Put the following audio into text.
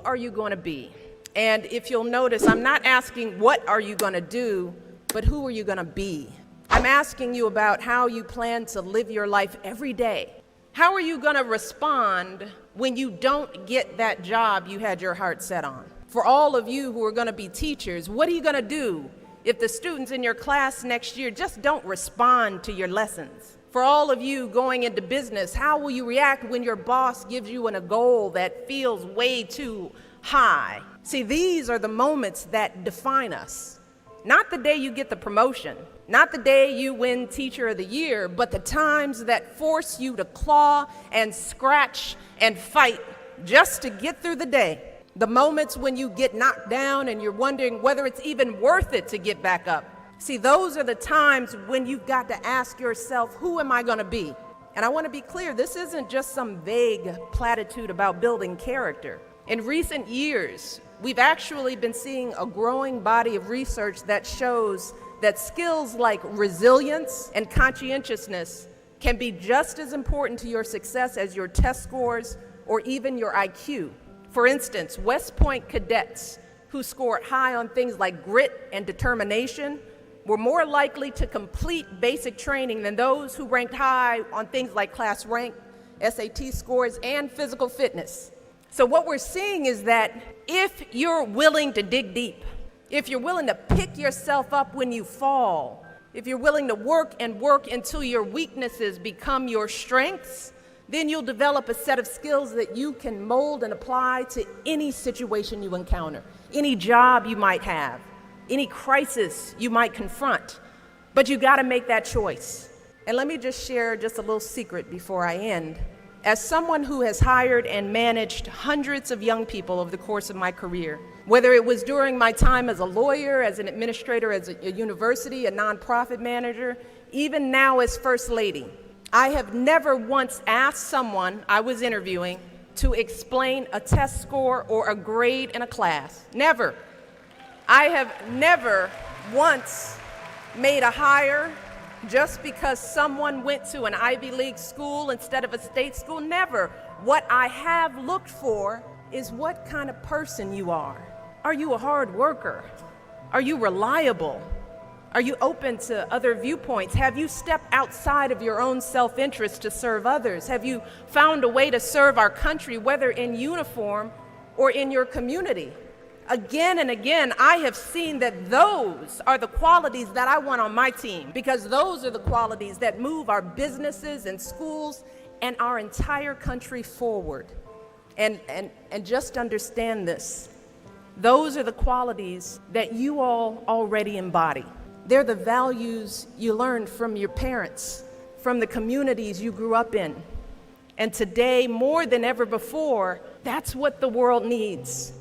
are you going to be? And if you'll notice, I'm not asking what are you going to do, but who are you going to be? I'm asking you about how you plan to live your life every day. How are you going to respond when you don't get that job you had your heart set on? For all of you who are going to be teachers, what are you going to do if the students in your class next year just don't respond to your lessons? For all of you going into business, how will you react when your boss gives you a goal that feels way too high? See, these are the moments that define us. Not the day you get the promotion, not the day you win Teacher of the Year, but the times that force you to claw and scratch and fight just to get through the day. The moments when you get knocked down and you're wondering whether it's even worth it to get back up. See, those are the times when you've got to ask yourself, who am I going to be? And I want to be clear, this isn't just some vague platitude about building character. In recent years, we've actually been seeing a growing body of research that shows that skills like resilience and conscientiousness can be just as important to your success as your test scores or even your IQ. For instance, West Point cadets who scored high on things like grit and determination were more likely to complete basic training than those who ranked high on things like class rank, SAT scores, and physical fitness. So what we're seeing is that if you're willing to dig deep, if you're willing to pick yourself up when you fall, if you're willing to work and work until your weaknesses become your strengths, then you'll develop a set of skills that you can mold and apply to any situation you encounter, any job you might have, any crisis you might confront. But you got to make that choice. And let me just share just a little secret before I end. As someone who has hired and managed hundreds of young people over the course of my career, whether it was during my time as a lawyer, as an administrator, as a university, a nonprofit manager, even now as First Lady, I have never once asked someone I was interviewing to explain a test score or a grade in a class. Never. I have never once made a hire just because someone went to an Ivy League school instead of a state school. Never. What I have looked for is what kind of person you are. Are you a hard worker? Are you reliable? Are you open to other viewpoints? Have you stepped outside of your own self-interest to serve others? Have you found a way to serve our country, whether in uniform or in your community? Again and again, I have seen that those are the qualities that I want on my team, because those are the qualities that move our businesses and schools and our entire country forward. And just understand this. Those are the qualities that you all already embody. They're the values you learned from your parents, from the communities you grew up in. And today, more than ever before, that's what the world needs.